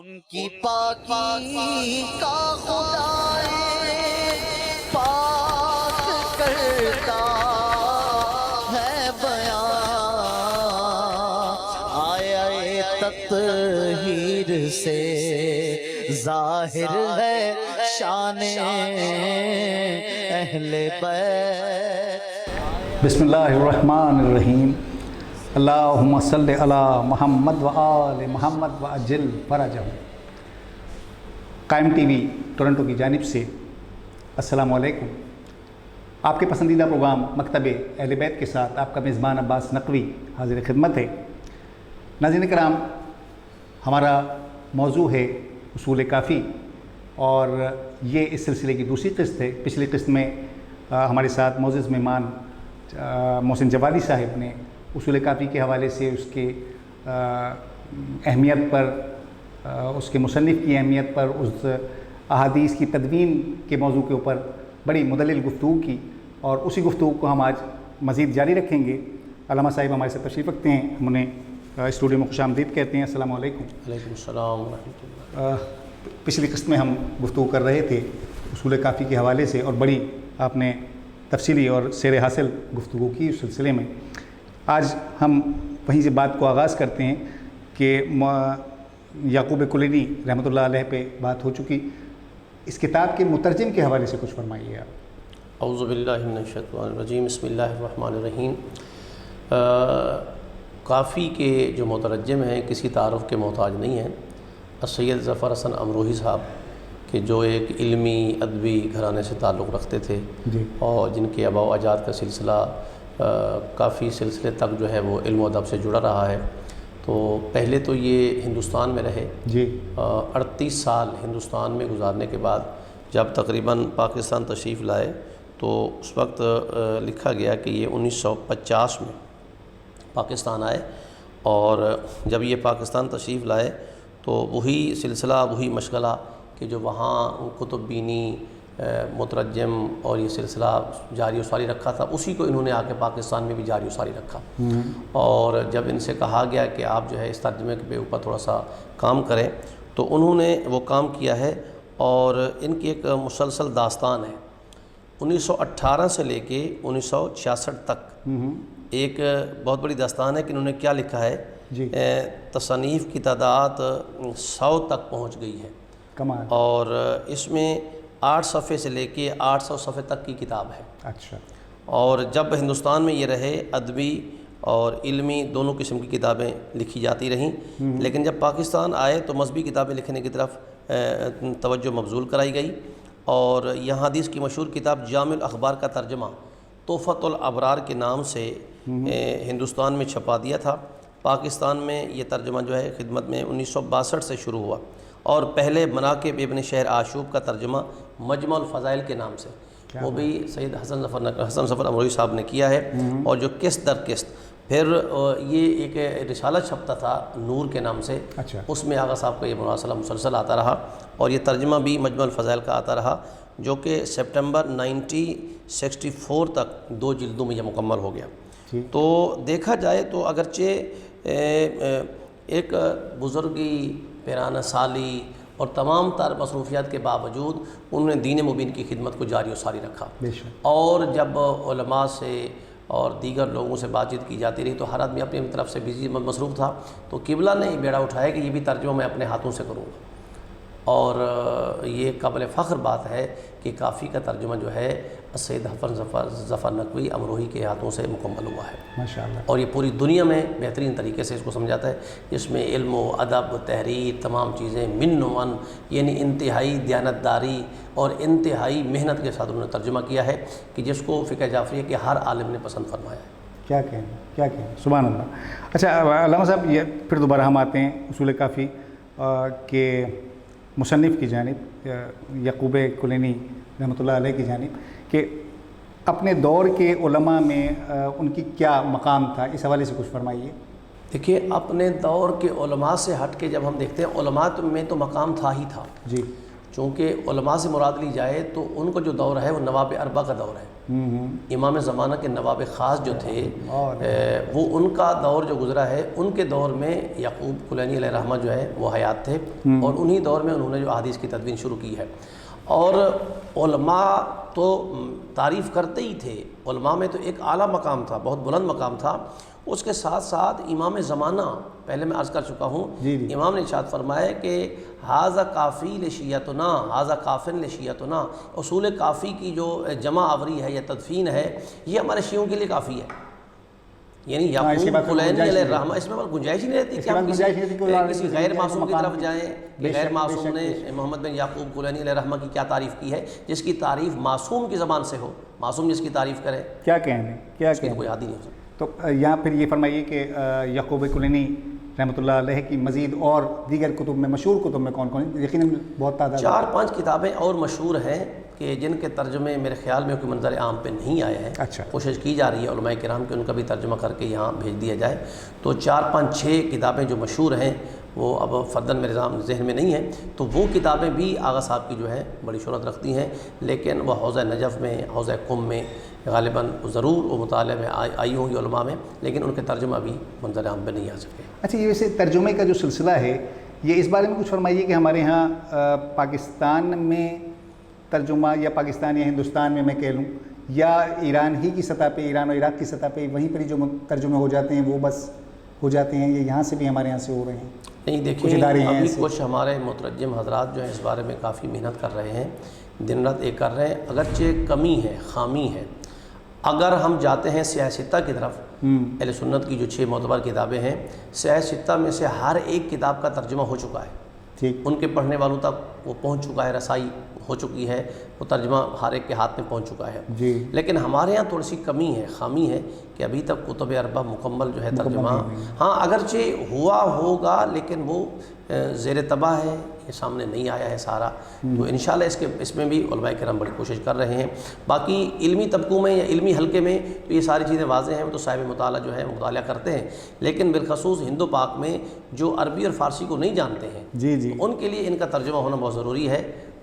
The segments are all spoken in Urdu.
ان کی پاکی کا خدائے پاک کرتا ہے بیان، آئے تطہیر سے ظاہر ہے شان اہل بیت۔ بسم اللہ الرحمن الرحیم، اللہم صلی علی محمد و آل محمد و عجل فرجہم۔ قائم ٹی وی ٹورنٹو کی جانب سے السلام علیکم۔ آپ کے پسندیدہ پروگرام مکتب اہل بیت کے ساتھ آپ کا میزبان عباس نقوی حاضر خدمت ہے۔ ناظرین کرام، ہمارا موضوع ہے اصول کافی، اور یہ اس سلسلے کی دوسری قسط ہے۔ پچھلی قسط میں ہمارے ساتھ معزز مہمان محسن جوادی صاحب نے اصول کافی کے حوالے سے اس کے اہمیت پر، اس کے مصنف کی اہمیت پر، اس احادیث کی تدوین کے موضوع کے اوپر بڑی مدلل گفتگو کی، اور اسی گفتگو کو ہم آج مزید جاری رکھیں گے۔ علامہ صاحب ہمارے ساتھ تشریف رکھتے ہیں، ہم انہیں اسٹوڈیو میں خوش آمدید کہتے ہیں۔ السلام علیکم۔ وعلیکم السلام ورحمۃ اللہ۔ پچھلی قسط میں ہم گفتگو کر رہے تھے اصول کافی کے حوالے سے، اور بڑی آپ نے تفصیلی اور سیر حاصل گفتگو کی اس سلسلے میں۔ آج ہم وہیں سے بات کو آغاز کرتے ہیں کہ یعقوب کلینی رحمۃ اللہ علیہ پہ بات ہو چکی، اس کتاب کے مترجم کے حوالے سے کچھ فرمائیے آپ۔ اعوذ باللہ من الشیطان الرجیم، بسم اللہ الرحمن الرحیم۔ کافی کے جو مترجم ہیں کسی تعارف کے محتاج نہیں ہیں، السید ظفر حسن امروہی صاحب، کہ جو ایک علمی ادبی گھرانے سے تعلق رکھتے تھے جی، اور جن کے آباء و اجداد کا سلسلہ کافی سلسلے تک جو ہے وہ علم و ادب سے جڑا رہا ہے۔ تو پہلے تو یہ ہندوستان میں رہے، جی، 38 سال ہندوستان میں گزارنے کے بعد جب تقریباً پاکستان تشریف لائے تو اس وقت لکھا گیا کہ یہ 1950 میں پاکستان آئے، اور جب یہ پاکستان تشریف لائے تو وہی سلسلہ، وہی مشغلہ کہ جو وہاں کتب بینی، مترجم اور یہ سلسلہ جاری و ساری رکھا تھا، اسی کو انہوں نے آ کے پاکستان میں بھی جاری و ساری رکھا۔ اور جب ان سے کہا گیا کہ آپ جو ہے اس ترجمے کے اوپر تھوڑا سا کام کریں، تو انہوں نے وہ کام کیا ہے، اور ان کی ایک مسلسل داستان ہے 1918 سے لے کے 1966 تک۔ ایک بہت بڑی داستان ہے کہ انہوں نے کیا لکھا ہے۔ جی، تصانیف کی تعداد 100 تک پہنچ گئی ہے، کمال۔ اور اس میں 8 صفحے سے لے کے 800 صفحے تک کی کتاب ہے۔ اچھا، اور جب ہندوستان میں یہ رہے، ادبی اور علمی دونوں قسم کی کتابیں لکھی جاتی رہیں، لیکن جب پاکستان آئے تو مذہبی کتابیں لکھنے کی طرف توجہ مبذول کرائی گئی، اور یہاں حدیث کی مشہور کتاب جامع الاخبار کا ترجمہ تحفۃ الابرار کے نام سے ہندوستان میں چھپا دیا تھا۔ پاکستان میں یہ ترجمہ جو ہے خدمت میں 1962 سے شروع ہوا، اور پہلے مناقب ابن شہر آشوب کا ترجمہ مجمع الفضائل کے نام سے وہ بھی سید حسن ظفر امروہی صاحب نے کیا ہے، اور جو قسط در قسط پھر یہ ایک رسالہ چھپتا تھا نور کے نام سے، اچھا، اس میں آغا صاحب کا یہ مراسلہ مسلسل آتا رہا، اور یہ ترجمہ بھی مجمع الفضائل کا آتا رہا، جو کہ سپٹمبر 1964 تک 2 جلدوں میں یہ مکمل ہو گیا۔ تو دیکھا جائے تو اگرچہ ایک بزرگی، پیرانہ سالی اور تمام تر مصروفیات کے باوجود انہوں نے دین مبین کی خدمت کو جاری و ساری رکھا، بے شک۔ اور جب علماء سے اور دیگر لوگوں سے بات چیت کی جاتی رہی تو ہر آدمی اپنی طرف سے بزی مصروف تھا، تو قبلہ نے بیڑا اٹھایا کہ یہ بھی ترجمہ میں اپنے ہاتھوں سے کروں گا، اور یہ قابل فخر بات ہے کہ کافی کا ترجمہ جو ہے سید ظفر نقوی امروہی کے ہاتھوں سے مکمل ہوا ہے، ماشاءاللہ۔ اور یہ پوری دنیا میں بہترین طریقے سے اس کو سمجھاتا ہے، جس میں علم و ادب، تحریر، تمام چیزیں من و من، یعنی انتہائی دیانتداری اور انتہائی محنت کے ساتھ انہوں نے ترجمہ کیا ہے، کہ جس کو فقہ جعفریہ کے ہر عالم نے پسند فرمایا ہے۔ کیا کہیں، کیا کہیں، سبحان اللہ۔ اچھا علامہ صاحب، یہ پھر دوبارہ ہم آتے ہیں اصول کافی کے مصنف کی جانب، یعقوب کلینی رحمۃ اللہ علیہ کی جانب، کہ اپنے دور کے علماء میں ان کی کیا مقام تھا، اس حوالے سے کچھ فرمائیے۔ دیکھیے، اپنے دور کے علماء سے ہٹ کے جب ہم دیکھتے ہیں، علماء میں تو مقام تھا ہی تھا، جی، چونکہ علماء سے مراد لی جائے تو ان کا جو دور ہے وہ نواب اربع کا دور ہے۔ امام زمانہ کے نواب خاص جو تھے وہ ان کا دور جو گزرا ہے، ان کے دور میں یعقوب کلینی علیہ رحمہ جو ہے وہ حیات تھے، اور انہی دور میں انہوں نے جو احادیث کی تدوین شروع کی ہے۔ اور علماء تو تعریف کرتے ہی تھے، علماء میں تو ایک اعلیٰ مقام تھا، بہت بلند مقام تھا۔ اس کے ساتھ ساتھ امام زمانہ، پہلے میں عرض کر چکا ہوں، امام نے ارشاد فرمایا کہ ھذا کافی لشیعتنا، ھذا کافن لشیعتنا، اصول کافی کی جو جمع آوری ہے یا تدفین ہے یہ ہمارے شیعوں کے لیے کافی ہے۔ یعنی یعقوب کلینی علیہ الرحمہ، اس میں گنجائش ہی نہیں رہتی کہ ہم کسی غیر معصوم کی طرف جائیں کہ غیر معصوم نے محمد بن یعقوب کلینی علیہ الرحمہ کی کیا تعریف کی ہے، جس کی تعریف معصوم کی زبان سے ہو، معصوم جس کی تعریف کرے، کیا کہیں کیا اس کی کوئی حد ہی نہیں ہو سکتی۔ تو یہاں پھر یہ فرمائیے کہ یعقوب کلینی رحمۃ اللہ علیہ کی مزید اور دیگر کتب میں، مشہور کتب میں کون کون؟ یقیناً بہت تعداد، 4-5 کتابیں اور مشہور ہیں کہ جن کے ترجمے میرے خیال میں کوئی منظر عام پہ نہیں آئے ہیں۔ اچھا، کوشش کی جا رہی ہے علماء کرام کہ ان کا بھی ترجمہ کر کے یہاں بھیج دیا جائے۔ تو 4-5-6 کتابیں جو مشہور ہیں وہ اب فرداً میرے ذہن میں نہیں ہیں، تو وہ کتابیں بھی آغا صاحب کی جو ہے بڑی شہرت رکھتی ہیں، لیکن وہ حوضہ نجف میں، حوضہ قم میں غالباً ضرور وہ مطالعے میں آئی ہوں گی علماء میں، لیکن ان کے ترجمہ بھی منظر عام پہ نہیں آ سکے۔ اچھا، یہ ویسے ترجمے کا جو سلسلہ ہے یہ اس بارے میں کچھ فرمائیے کہ ہمارے ہاں پاکستان میں ترجمہ، یا پاکستان یا ہندوستان میں کہہ لوں، یا ایران ہی کی سطح پہ، ایران اور عراق کی سطح پہ وہیں پر ہی جو ترجمے ہو جاتے ہیں وہ بس ہو جاتے ہیں، یہ یہاں سے بھی ہمارے یہاں سے ہو رہے ہیں؟ نہیں، دیکھیں ابھی کچھ ہمارے مترجم حضرات جو ہیں اس بارے میں کافی محنت کر رہے ہیں، دن رات ایک کر رہے ہیں، اگرچہ کمی ہے، خامی ہے۔ اگر ہم جاتے ہیں سیاہ ستہ کی طرف، اہل سنت کی جو 6 معتبر کتابیں ہیں، سیاہ ستہ میں سے ہر ایک کتاب کا ترجمہ ہو چکا ہے، ٹھیک، ان کے پڑھنے والوں تک وہ پہنچ چکا ہے، رسائی ہو چکی ہے، وہ ترجمہ ہر ایک کے ہاتھ میں پہنچ چکا ہے جی۔ لیکن ہمارے ہاں تھوڑی سی کمی ہے، خامی ہے کہ ابھی تک کتب اربع مکمل جو ہے ترجمہ، ہاں اگرچہ ہوا ہوگا لیکن وہ زیر طبع ہے، یہ سامنے نہیں آیا ہے سارا۔ تو انشاءاللہ اس میں بھی علماء کرام بڑی کوشش کر رہے ہیں۔ باقی علمی طبقوں میں یا علمی حلقے میں تو یہ ساری چیزیں واضح ہیں، وہ تو صاحب مطالعہ جو ہے مطالعہ کرتے ہیں، لیکن بالخصوص ہندو پاک میں جو عربی اور فارسی کو نہیں جانتے ہیں، جی، ان کے لیے ان کا ترجمہ ہونا بہت ضروری ہے۔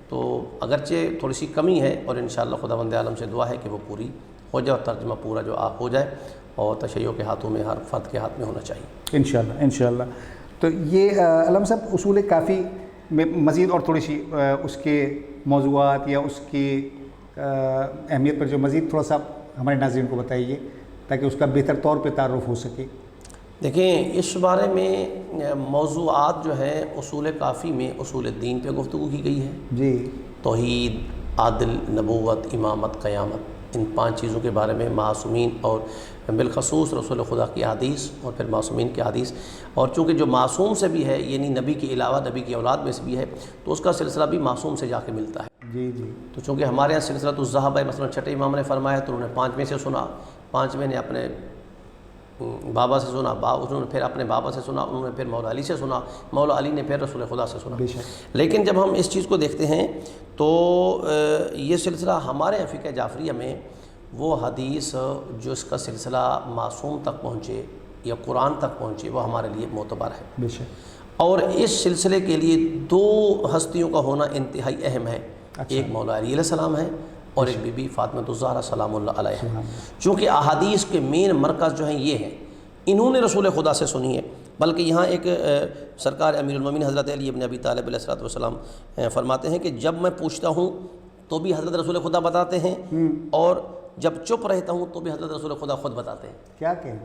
تو اگرچہ تھوڑی سی کمی ہے، اور انشاءاللہ خداوند عالم سے دعا ہے کہ وہ پوری ہو جائے اور ترجمہ پورا جو ہو جائے، اور تشیع کے ہاتھوں میں، ہر فرد کے ہاتھ میں ہونا چاہیے انشاءاللہ۔ تو یہ علامہ صاحب اصول کافی میں مزید اور تھوڑی سی اس کے موضوعات یا اس کی اہمیت پر جو مزید تھوڑا سا ہمارے ناظرین کو بتائیے تاکہ اس کا بہتر طور پہ تعارف ہو سکے۔ دیکھیں، اس بارے میں موضوعات جو ہیں اصول کافی میں اصول الدین پہ گفتگو کی گئی ہے، جی، توحید، عدل، نبوت، امامت، قیامت، ان 5 چیزوں کے بارے میں، معصومین اور بالخصوص رسول خدا کی حدیث اور پھر معصومین کی حدیث، اور چونکہ جو معصوم سے بھی ہے یعنی نبی کے علاوہ نبی کی اولاد میں سے بھی ہے، تو اس کا سلسلہ بھی معصوم سے جا کے ملتا ہے۔ جی، تو چونکہ ہمارے یہاں سلسلۃ الذہب ہے، مثلا چھٹے امام نے فرمایا تو انہوں نے 5 میں سے سنا، 5 نے اپنے بابا سے سنا، انہوں نے پھر اپنے بابا سے سنا، انہوں نے پھر مولا علی سے سنا، مولا علی نے پھر رسول خدا سے سنا۔ لیکن جب ہم اس چیز کو دیکھتے ہیں تو یہ سلسلہ ہمارے فقہ جعفریہ میں وہ حدیث جو اس کا سلسلہ معصوم تک پہنچے یا قرآن تک پہنچے وہ ہمارے لیے معتبر ہے، اور اس سلسلے کے لیے 2 ہستیوں کا ہونا انتہائی اہم ہے۔ ایک مولا علی علیہ السلام ہے اور ایک بی بی فاطمہ الزہرا سلام اللہ علیہ۔ چونکہ احادیث کے مین مرکز جو ہیں یہ ہیں، انہوں نے رسول خدا سے سنی ہے، بلکہ یہاں ایک سرکار امیر المومنین حضرت علی ابن ابی طالب علیہ السلام فرماتے ہیں کہ جب میں پوچھتا ہوں تو بھی حضرت رسول خدا بتاتے ہیں، اور جب چپ رہتا ہوں تو بھی حضرت رسول خدا خود بتاتے ہیں۔ کیا کہیں؟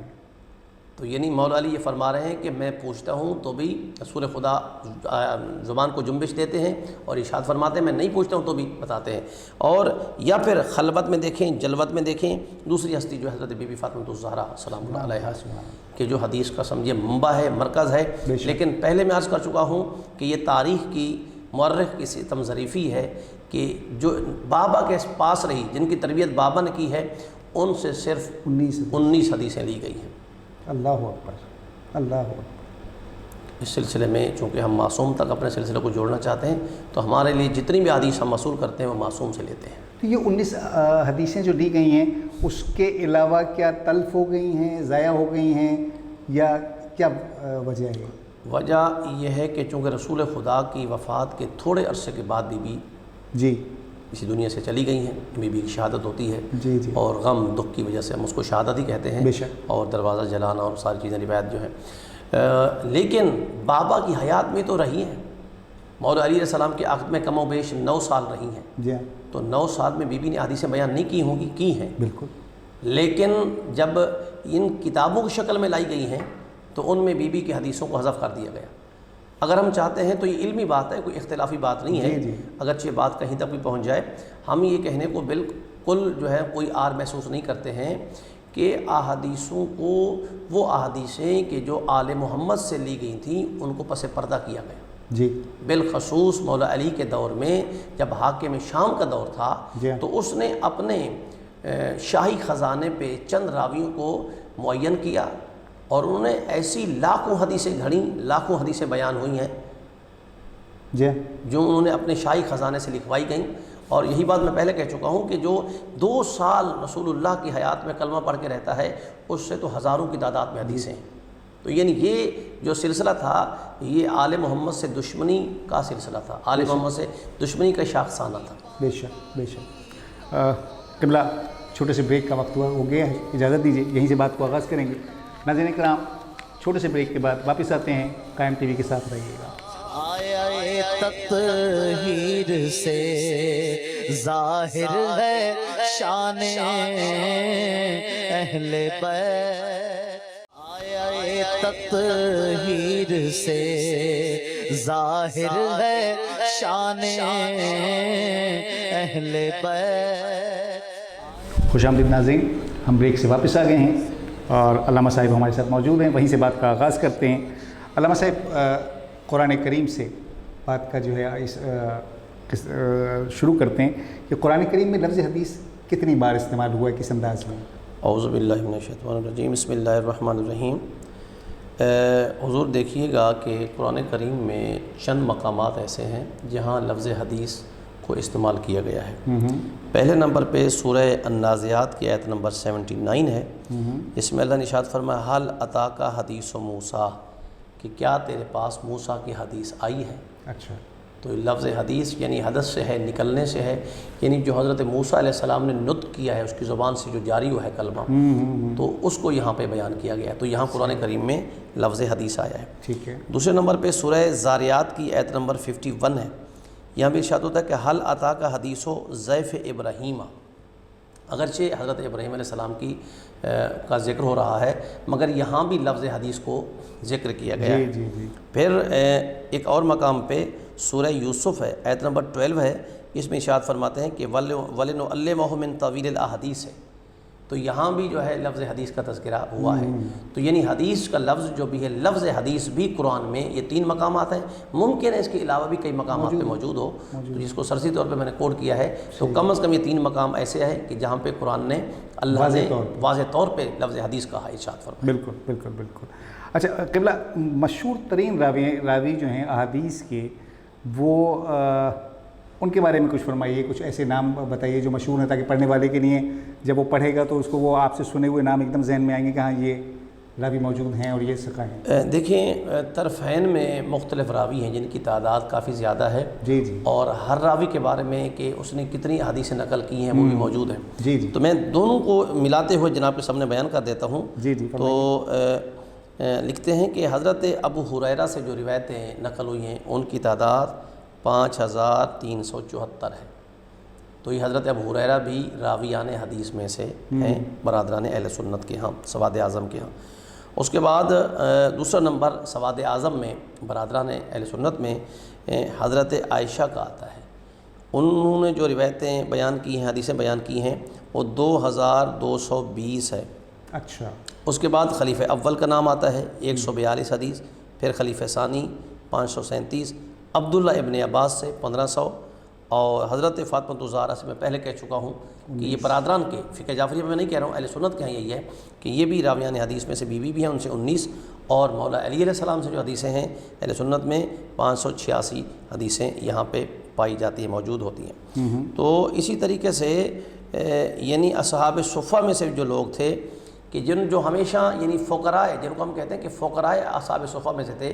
تو یعنی مولا علی یہ فرما رہے ہیں کہ میں پوچھتا ہوں تو بھی رسول خدا زبان کو جنبش دیتے ہیں، اور ارشاد فرماتے ہیں میں نہیں پوچھتا ہوں تو بھی بتاتے ہیں۔ اور یا پھر خلوت میں دیکھیں، جلوت میں دیکھیں، دوسری ہستی جو حضرت بی بی فاطمہ الزہرا سلام اللہ علیہا کہ جو حدیث کا سمجھے منبع ہے، مرکز ہے۔ لیکن پہلے میں عرض کر چکا ہوں کہ یہ تاریخ کی مورخ کی ستم ظریفی ہے کہ جو بابا کے پاس رہی، جن کی تربیت بابا نے کی ہے، ان سے صرف 19 حدیثیں لی گئی ہیں۔ اللہ اکبر، اللہ اکبر۔ اس سلسلے میں چونکہ ہم معصوم تک اپنے سلسلے کو جوڑنا چاہتے ہیں تو ہمارے لیے جتنی بھی حدیث ہم وصول کرتے ہیں وہ معصوم سے لیتے ہیں۔ تو یہ 19 حدیثیں جو دی گئی ہیں اس کے علاوہ کیا تلف ہو گئی ہیں، ضائع ہو گئی ہیں، یا کیا وجہ ہے؟ وجہ یہ ہے کہ چونکہ رسول خدا کی وفات کے تھوڑے عرصے کے بعد بی بی جی اسی دنیا سے چلی گئی ہیں، بی بی کی شہادت ہوتی ہے، جی جی اور غم دکھ کی وجہ سے ہم اس کو شہادت ہی کہتے ہیں، بے شک، اور دروازہ جلانا اور ساری چیزیں روایت جو ہیں، لیکن بابا کی حیات میں تو رہی ہیں، مولا علی علیہ السلام کی عقد میں کم و بیش 9 سال رہی ہیں، جی ہاں تو 9 سال میں بی بی نے حدیثیں بیان نہیں کی ہوں گی، کی ہیں، بالکل، لیکن جب ان کتابوں کی شکل میں لائی گئی ہیں تو ان میں بی بی کی حدیثوں کو حذف کر دیا گیا۔ اگر ہم چاہتے ہیں تو یہ علمی بات ہے، کوئی اختلافی بات نہیں ہے، جی جی اگرچہ بات کہیں تک بھی پہنچ جائے، ہم یہ کہنے کو بالکل جو ہے کوئی آر محسوس نہیں کرتے ہیں کہ احادیثوں کو، وہ احادیثیں کہ جو آل محمد سے لی گئی تھیں ان کو پس پردہ کیا گیا، جی بالخصوص مولا علی کے دور میں جب حاکم شام کا دور تھا جی تو اس نے اپنے شاہی خزانے پہ چند راویوں کو معین کیا، اور انہوں نے ایسی لاکھوں حدیثیں گھڑیں، لاکھوں حدیثیں بیان ہوئی ہیں جی جو انہوں نے اپنے شاہی خزانے سے لکھوائی گئیں، اور یہی بات میں پہلے کہہ چکا ہوں کہ جو 2 سال رسول اللہ کی حیات میں کلمہ پڑھ کے رہتا ہے اس سے تو ہزاروں کی تعداد میں حدیثیں ہیں، تو یعنی یہ جو سلسلہ تھا یہ آل محمد سے دشمنی کا سلسلہ تھا، آل محمد سے دشمنی کا شاخسانہ تھا۔ بے شک بے شک۔ قبلہ چھوٹے سے بریک کا وقت ہو گیا ہے، اجازت دیجیے یہیں سے بات کو آغاز کریں گے۔ ناظرین کرام، چھوٹے سے بریک کے بعد واپس آتے ہیں، قائم ٹی وی کے ساتھ رہیے گا۔ آئے تطہیر سے ظاہر ہے شان اہل بیت، آئے تطہیر سے ظاہر ہے شان اہل بیت۔ خوش آمدید ناظرین، ہم بریک سے واپس آ گئے ہیں اور علامہ صاحب ہمارے ساتھ موجود ہیں، وہیں سے بات کا آغاز کرتے ہیں۔ علامہ صاحب، قرآن کریم سے بات کا جو ہے شروع کرتے ہیں کہ قرآن کریم میں لفظ حدیث کتنی بار استعمال ہوا ہے، کس انداز میں؟ اعوذ باللہ من الشیطان الرجیم، بسم اللہ الرحمن الرحیم۔ حضور دیکھیے گا کہ قرآن کریم میں چند مقامات ایسے ہیں جہاں لفظ حدیث کو استعمال کیا گیا ہے۔ پہلے نمبر پہ سورہ النازعات کی آیت نمبر 79 ہے، اس میں اللہ نے ارشاد فرمایا حل اتاک حدیث موسیٰ، کہ کیا تیرے پاس موسیٰ کی حدیث آئی ہے۔ اچھا، تو لفظ حدیث یعنی حدث سے ہے، نکلنے سے ہے، یعنی جو حضرت موسیٰ علیہ السلام نے نطق کیا ہے، اس کی زبان سے جو جاری ہوا ہے کلمہ، تو اس کو یہاں پہ بیان کیا گیا ہے، تو یہاں قرآن کریم میں لفظ حدیث آیا ہے۔ ٹھیک ہے۔ دوسرے نمبر پہ سورہ زاریات کی آیت نمبر 51 ہے، یہاں بھی ارشاد ہوتا ہے کہ حل اتاک حدیث ضیف ابراہیم، اگرچہ حضرت ابراہیم علیہ السلام کی کا ذکر ہو رہا ہے مگر یہاں بھی لفظ حدیث کو ذکر کیا گیا ہے۔ جی جی۔ پھر ایک اور مقام پہ سورہ یوسف ہے، آیت نمبر 12 ہے، اس میں ارشاد فرماتے ہیں کہ وَلِنُعَلِّمَهُ مِن طَوِيلِ الْأَحَادِيثِ ہے، تو یہاں بھی جو ہے لفظ حدیث کا تذکرہ ہوا ہے۔ تو یعنی حدیث کا لفظ جو بھی ہے، لفظ حدیث بھی قرآن میں یہ 3 مقامات ہیں، ممکن ہے اس کے علاوہ بھی کئی مقامات پہ موجود ہو، تو جس کو سرسی طور پہ میں نے کوڈ کیا ہے، تو کم از کم یہ 3 مقام ایسے ہیں کہ جہاں پہ قرآن نے اللہ نے واضح طور پہ لفظ حدیث کہا، ارشاد فرمایا۔ بالکل بالکل بالکل۔ اچھا قبلہ، مشہور ترین راوی جو ہیں احادیث کے، وہ ان کے بارے میں کچھ فرمائیے، کچھ ایسے نام بتائیے جو مشہور ہیں، تاکہ پڑھنے والے کے لیے جب وہ پڑھے گا تو اس کو وہ آپ سے سنے ہوئے نام ایک دم ذہن میں آئیں گے کہ ہاں یہ راوی موجود ہیں اور یہ سکھائیں۔ دیکھیں، طرفین میں مختلف راوی ہیں جن کی تعداد کافی زیادہ ہے، جی جی، اور ہر راوی کے بارے میں کہ اس نے کتنی حدیثیں نقل کی ہیں وہ بھی موجود ہیں۔ جی جی، تو میں دونوں کو ملاتے ہوئے جناب کے سامنے بیان کر دیتا ہوں۔ جی جی، تو لکھتے ہیں کہ حضرت ابو ہریرہ سے جو روایتیں نقل ہوئی ہیں ان کی تعداد 5374 ہے، تو یہ حضرت ابو ہریرہ بھی راویان حدیث میں سے ہیں، برادران اہل سنت کے ہاں، سواد اعظم کے ہاں۔ اس کے بعد دوسرا نمبر سواد اعظم میں برادران اہل سنت میں حضرت عائشہ کا آتا ہے، انہوں نے جو روایتیں بیان کی ہیں، حدیثیں بیان کی ہیں، وہ 2220 ہے۔ اچھا۔ اس کے بعد خلیفہ اول کا نام آتا ہے 142 حدیث، پھر خلیفہ ثانی 537، عبداللہ ابن عباس سے 1500، اور حضرت فاطمہ الزہرا سے میں پہلے کہہ چکا ہوں کہ یہ برادران کے، فقہ جعفریہ میں نہیں کہہ رہا ہوں، اہل سنت کے ہیں یہی ہے کہ یہ بھی راویان حدیث میں سے بیوی بھی ہیں، ان سے 19، اور مولا علی علیہ السلام سے جو حدیثیں ہیں اہل سنت میں 586 حدیثیں یہاں پہ پائی جاتی ہیں، موجود ہوتی ہیں۔ تو اسی طریقے سے یعنی اصحاب صفہ میں سے جو لوگ تھے کہ جو ہمیشہ یعنی فقراء، جن کو ہم کہتے ہیں کہ فقراء اصحاب صفہ میں سے تھے،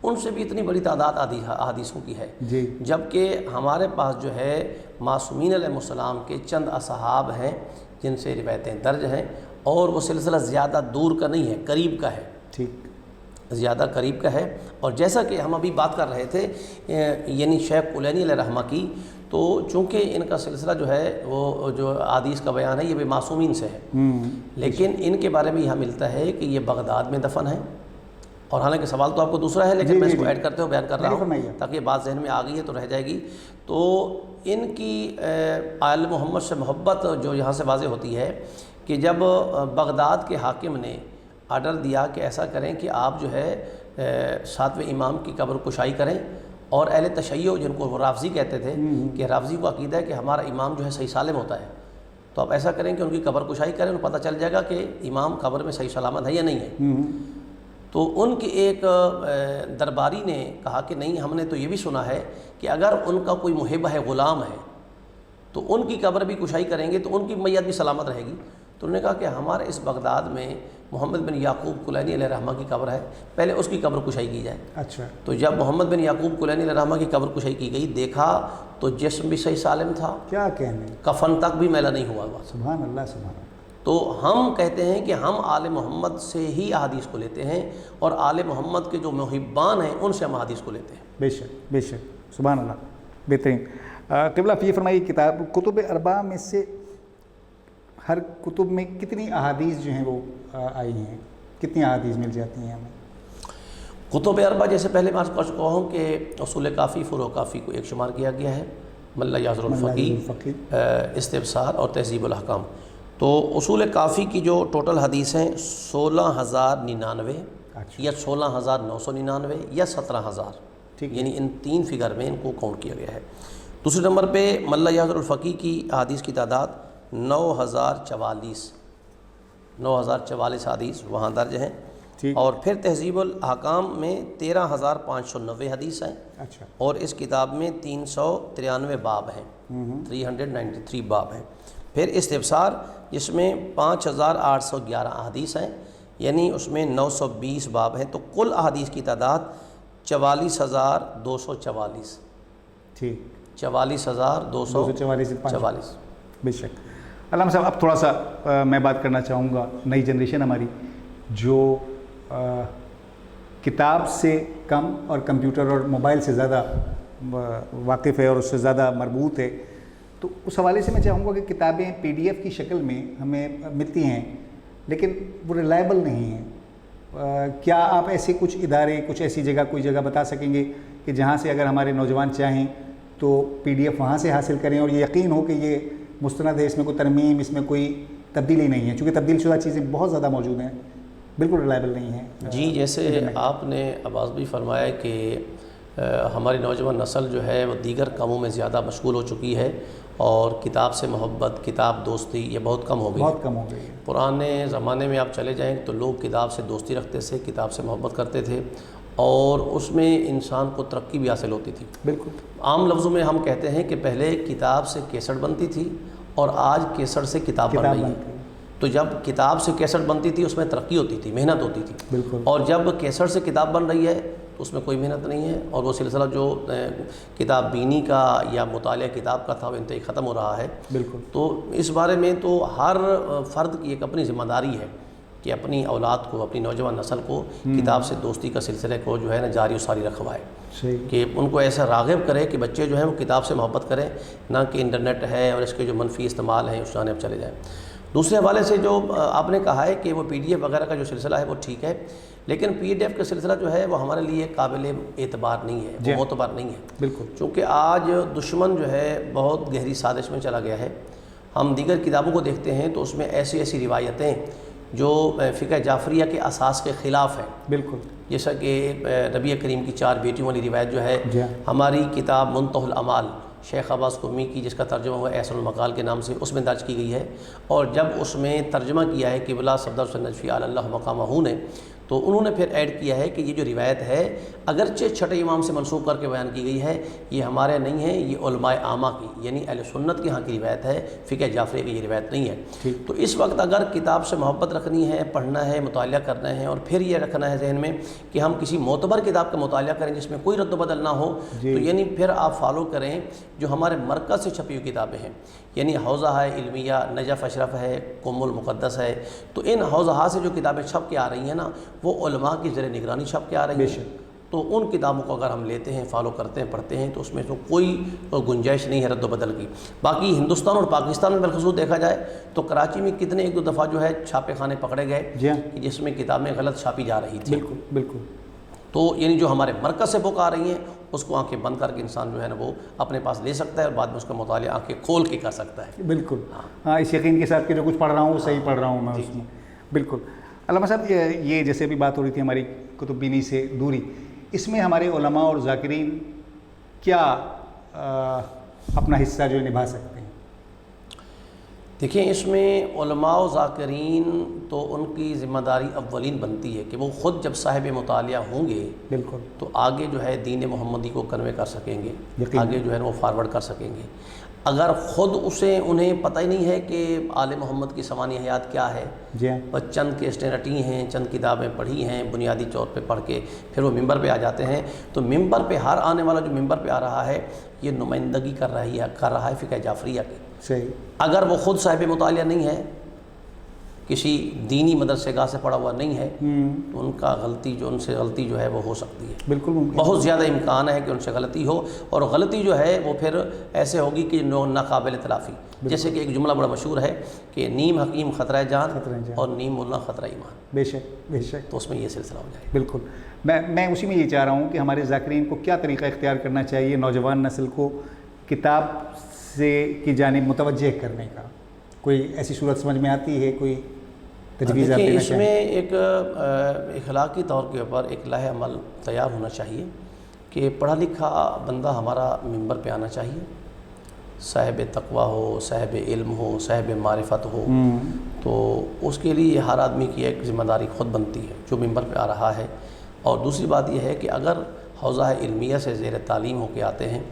ان سے بھی اتنی بڑی تعداد احادیثوں کی ہے جی جبکہ ہمارے پاس جو ہے معصومین علیہ السلام کے چند اصحاب ہیں جن سے روایتیں درج ہیں، اور وہ سلسلہ زیادہ دور کا نہیں ہے، قریب کا ہے، ٹھیک زیادہ قریب کا ہے۔ اور جیسا کہ ہم ابھی بات کر رہے تھے یعنی شیخ کلینی علیہ رحمہ کی، تو چونکہ ان کا سلسلہ جو ہے وہ جو احادیث کا بیان ہے یہ بھی معصومین سے ہے، لیکن ان کے بارے میں یہاں ملتا ہے کہ یہ بغداد میں دفن ہیں، اور حالانکہ سوال تو آپ کو دوسرا ہے لیکن میں اس کو ایڈ کرتے ہوئے بیان کر رہا ہوں تاکہ یہ بات ذہن میں آ گئی ہے تو رہ جائے گی۔ تو ان کی آل محمد سے محبت جو یہاں سے واضح ہوتی ہے کہ جب بغداد کے حاکم نے آرڈر دیا کہ ایسا کریں کہ آپ جو ہے 7ویں امام کی قبر کشائی کریں، اور اہل تشیع جن کو وہ رافضی کہتے تھے کہ رافضی کو عقیدہ ہے کہ ہمارا امام جو ہے صحیح سالم ہوتا ہے، تو آپ ایسا کریں کہ ان کی قبر کشائی کریں، انہیں پتہ چل جائے گا کہ امام قبر میں صحیح سلامت ہے یا نہیں ہے۔ تو ان کے ایک درباری نے کہا کہ نہیں، ہم نے تو یہ بھی سنا ہے کہ اگر ان کا کوئی محب ہے، غلام ہے، تو ان کی قبر بھی کشائی کریں گے تو ان کی میت بھی سلامت رہے گی۔ تو انہوں نے کہا کہ ہمارے اس بغداد میں محمد بن یعقوب کلینی علیہ رحمہ کی قبر ہے، پہلے اس کی قبر کشائی کی جائے۔ اچھا، تو جب محمد بن یعقوب کلینی علیہ رحمہ کی قبر کشائی کی گئی، دیکھا تو جسم بھی صحیح سالم تھا، کیا کہنے، کفن تک بھی میلا نہیں ہوا۔ سبحان اللہ سبحان اللہ۔ تو ہم کہتے ہیں کہ ہم آل محمد سے ہی احادیث کو لیتے ہیں، اور آل محمد کے جو محبان ہیں ان سے ہم احادیث کو لیتے ہیں۔ بے شک بے شک، سبحان اللہ، بہترین۔ قبلہ یہ فرمائیے کتاب کتب اربعہ میں سے ہر کتب میں کتنی احادیث جو ہیں وہ آئی ہیں، کتنی احادیث مل جاتی ہیں ہمیں؟ کتب اربعہ جیسے پہلے میں کر چکا ہوں کہ اصول کافی، فروع کافی کو ایک شمار کیا گیا ہے، ملا یاسر الفقی، استبصار اور تہذیب الاحکام۔ تو اصول کافی کی جو ٹوٹل حدیث ہیں 16,099 یا 16,999 یا 17,000، یعنی ان 3 فگر میں ان کو کاؤنٹ کیا گیا ہے۔ دوسرے نمبر پہ ملا یاسر الفقی کی احادیث کی تعداد 9,044 حدیث وہاں درج ہیں، اور پھر تہذیب الاحکام میں 13,590 حدیث ہیں، اچھا، اور اس کتاب میں 393 باب ہیں، 393 باب ہیں۔ پھر استبصار جس میں 5,811 احادیث ہیں، یعنی اس میں 920 باب ہیں، تو کل احادیث کی تعداد 44,244، ٹھیک، 44,244۔ بے شک۔ علامہ صاحب اب تھوڑا سا میں بات کرنا چاہوں گا، نئی جنریشن ہماری جو کتاب سے کم اور کمپیوٹر اور موبائل سے زیادہ واقف ہے اور اس سے زیادہ مربوط ہے، تو اس حوالے سے میں چاہوں گا کہ کتابیں PDF کی شکل میں ہمیں ملتی ہیں لیکن وہ ریلائبل نہیں ہیں۔ کیا آپ ایسے کچھ ادارے، کچھ ایسی جگہ، کوئی جگہ بتا سکیں گے کہ جہاں سے اگر ہمارے نوجوان چاہیں تو PDF وہاں سے حاصل کریں اور یہ یقین ہو کہ یہ مستند ہے، اس میں کوئی ترمیم، اس میں کوئی تبدیلی نہیں ہے، چونکہ تبدیل شدہ چیزیں بہت زیادہ موجود ہیں، بالکل ریلائبل نہیں ہیں؟ جی، جیسے آپ نے عباس بھی فرمایا کہ ہماری نوجوان نسل جو ہے وہ دیگر کاموں میں زیادہ مشغول ہو چکی ہے، اور کتاب سے محبت، کتاب دوستی یہ بہت کم ہو گئی، بہت کم ہو گئی ہے۔ پرانے زمانے میں آپ چلے جائیں تو لوگ کتاب سے دوستی رکھتے تھے، کتاب سے محبت کرتے تھے، اور اس میں انسان کو ترقی بھی حاصل ہوتی تھی۔ بالکل، عام لفظوں میں ہم کہتے ہیں کہ پہلے کتاب سے کیسٹ بنتی تھی اور آج کیسٹ سے کتاب بن رہی ہے۔ تو جب کتاب سے کیسٹ بنتی تھی اس میں ترقی ہوتی تھی، محنت ہوتی تھی، بالکل، اور جب کیسٹ سے کتاب بن رہی ہے تو اس میں کوئی محنت نہیں ہے، اور وہ سلسلہ جو کتاب بینی کا یا مطالعہ کتاب کا تھا وہ انتہائی ختم ہو رہا ہے۔ بالکل، تو اس بارے میں تو ہر فرد کی ایک اپنی ذمہ داری ہے کہ اپنی اولاد کو، اپنی نوجوان نسل کو کتاب سے دوستی کا سلسلے کو جو ہے نا جاری و ساری رکھوائے، کہ ان کو ایسا راغب کرے کہ بچے جو ہیں وہ کتاب سے محبت کریں، نہ کہ انٹرنیٹ ہے اور اس کے جو منفی استعمال ہیں اس جانب چلے جائیں۔ دوسرے حوالے سے جو آپ نے کہا ہے کہ وہ PDF وغیرہ کا جو سلسلہ ہے وہ ٹھیک ہے، لیکن PDF کا سلسلہ جو ہے وہ ہمارے لیے قابل اعتبار نہیں ہے، وہ معتبر نہیں ہے، بالکل، چونکہ آج دشمن جو ہے بہت گہری سازش میں چلا گیا ہے۔ ہم دیگر کتابوں کو دیکھتے ہیں تو اس میں ایسی ایسی روایتیں جو فقہ جعفریہ کے اساس کے خلاف ہیں، بالکل، جیسا کہ نبی کریم کی 4 بیٹیوں والی روایت جو ہے ہماری کتاب منتہی الامال شیخ عباس قمی کی، جس کا ترجمہ ہوا احسن المقال کے نام سے، اس میں درج کی گئی ہے، اور جب اس میں ترجمہ کیا ہے قبلہ صفدر حسین نجفی علی اللہ مقامہ نے، تو انہوں نے پھر ایڈ کیا ہے کہ یہ جو روایت ہے اگرچہ چھٹے امام سے منسوب کر کے بیان کی گئی ہے، یہ ہمارے نہیں ہے، یہ علماء عامہ کی یعنی اہل سنت کے ہاں کی روایت ہے، فقہ جعفریہ کی یہ روایت نہیں ہے۔ تو اس وقت اگر کتاب سے محبت رکھنی ہے، پڑھنا ہے، مطالعہ کرنا ہے، اور پھر یہ رکھنا ہے ذہن میں کہ ہم کسی معتبر کتاب کا مطالعہ کریں جس میں کوئی رد و بدل نہ ہو، تو یعنی پھر آپ فالو کریں جو ہمارے مرکز سے چھپی ہوئی کتابیں ہیں، یعنی حوزہ ہے علمیہ، نجف اشرف ہے، قم المقدس ہے۔ تو ان حوزہ سے جو کتابیں چھپ کے آ رہی ہیں نا، وہ علماء کی زیر نگرانی چھپ کے آ رہی ہیں، تو ان کتابوں کو اگر ہم لیتے ہیں، فالو کرتے ہیں، پڑھتے ہیں، تو اس میں تو کوئی گنجائش نہیں ہے رد و بدل کی۔ باقی ہندوستان اور پاکستان میں بالخصوص دیکھا جائے تو کراچی میں کتنے ایک دو دفعہ جو ہے چھاپے خانے پکڑے گئے کہ جس میں کتابیں غلط چھاپی جا رہی تھیں۔ بالکل بالکل۔ تو یعنی جو ہمارے مرکز سے بک آ رہی ہیں اس کو آنکھیں بند کر کے انسان جو ہے نا وہ اپنے پاس لے سکتا ہے، اور بعد میں اس کا مطالعہ آنکھیں کھول کے کر سکتا ہے۔ بالکل، ہاں، اس یقین کے ساتھ کہ جو کچھ پڑھ رہا ہوں وہ صحیح پڑھ رہا ہوں میں اس میں۔ بالکل۔ علامہ صاحب، یہ جیسے بھی بات ہو رہی تھی ہماری کتب بینی سے دوری، اس میں ہمارے علماء اور ذاکرین کیا اپنا حصہ جو نبھا سکتے ہیں؟ دیکھیں، اس میں علماء و ذاکرین تو ان کی ذمہ داری اولین بنتی ہے کہ وہ خود جب صاحب مطالعہ ہوں گے بالکل تو آگے جو ہے دین محمدی کو کنوے کر سکیں گے، آگے جو ہے وہ فارورڈ کر سکیں گے۔ اگر خود انہیں پتہ ہی نہیں ہے کہ آل محمد کی سوانح حیات کیا ہے، بس چند کیسٹیں رٹی ہیں، چند کتابیں پڑھی ہیں بنیادی طور پہ پڑھ کے پھر وہ ممبر پہ آ جاتے ہیں، تو ممبر پہ ہر آنے والا جو ممبر پہ آ رہا ہے یہ نمائندگی کر رہا ہے فقہ جعفریہ کی۔ صحیح۔ اگر وہ خود صاحب مطالعہ نہیں ہے، کسی دینی مدرسے گاہ سے پڑھا ہوا نہیں ہے، تو ان سے غلطی جو ہے وہ ہو سکتی ہے۔ بالکل ممکن، بہت زیادہ امکان ہے کہ ان سے غلطی ہو، اور غلطی جو ہے وہ پھر ایسے ہوگی کہ ناقابل تلافی۔ جیسے کہ ایک جملہ بڑا مشہور ہے کہ نیم حکیم خطرہ جان اور نیم ملا خطرہ ایمان۔ بے شک بے شک، تو اس میں یہ سلسلہ ہو جائے۔ بالکل۔ میں اسی میں یہ چاہ رہا ہوں کہ ہمارے ذاکرین کو کیا طریقہ اختیار کرنا چاہیے نوجوان نسل کو کتاب سے کی جانب متوجہ کرنے کا؟ کوئی ایسی صورت سمجھ میں آتی ہے، کوئی تجویز آپ دینا اس میں ایک اخلاقی طور کے اوپر ایک لائحہ عمل تیار ہونا چاہیے کہ پڑھا لکھا بندہ ہمارا ممبر پہ آنا چاہیے، صاحب تقویٰ ہو، صاحب علم ہو، صاحب معرفت ہو، تو اس کے لیے ہر آدمی کی ایک ذمہ داری خود بنتی ہے جو ممبر پہ آ رہا ہے۔ اور دوسری بات یہ ہے کہ اگر حوزہ علمیہ سے زیر تعلیم ہو کے آتے ہیں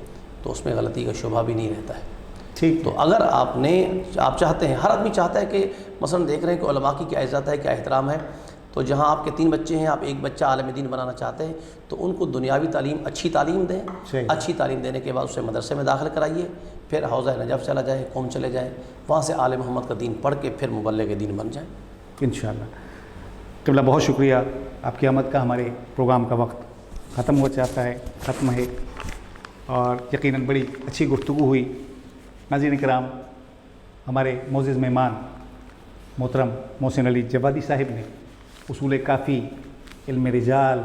تو اس میں غلطی کا شبہ بھی نہیں رہتا ہے۔ ٹھیک۔ تو اگر آپ چاہتے ہیں، ہر آدمی چاہتا ہے کہ مثلا دیکھ رہے ہیں کہ علماء کی کیا عزت ہے، کیا احترام ہے، تو جہاں آپ کے 3 بچے ہیں، آپ ایک بچہ عالم دین بنانا چاہتے ہیں، تو ان کو دنیاوی تعلیم، اچھی تعلیم دیں۔ اچھی تعلیم دینے کے بعد اسے مدرسے میں داخل کرائیے، پھر حوزہ نجف چلا جائے، قوم چلے جائیں، وہاں سے آل محمد کا دین پڑھ کے پھر مبلغ دین بن جائیں انشاءاللہ۔ قبلہ بہت شکریہ، آپ کی آمد کا ہمارے پروگرام کا وقت ختم ہو چاہتا ہے، ختم ہے، اور یقیناً بڑی اچھی گفتگو ہوئی۔ ناظرین کرام، ہمارے معزز مہمان محترم محسن علی جوادی صاحب نے اصول کافی، علم رجال،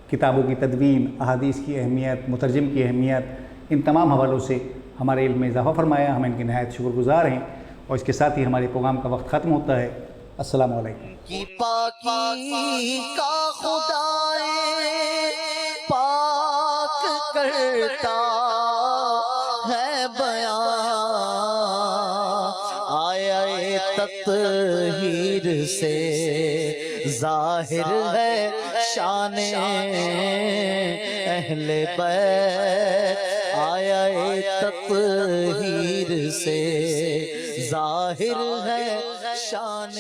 کتابوں کی تدوین، احادیث کی اہمیت، مترجم کی اہمیت، ان تمام حوالوں سے ہمارے علم میں اضافہ فرمایا۔ ہم ان کے نہایت شکر گزار ہیں، اور اس کے ساتھ ہی ہمارے پروگرام کا وقت ختم ہوتا ہے۔ السلام علیکم۔ کی پاکی کا خدا پاک کرتا ہے بیان، آیا تطہیر سے ظاہر ہے شان اہل بیت، آیا تطہیر سے ظاہر ہے شان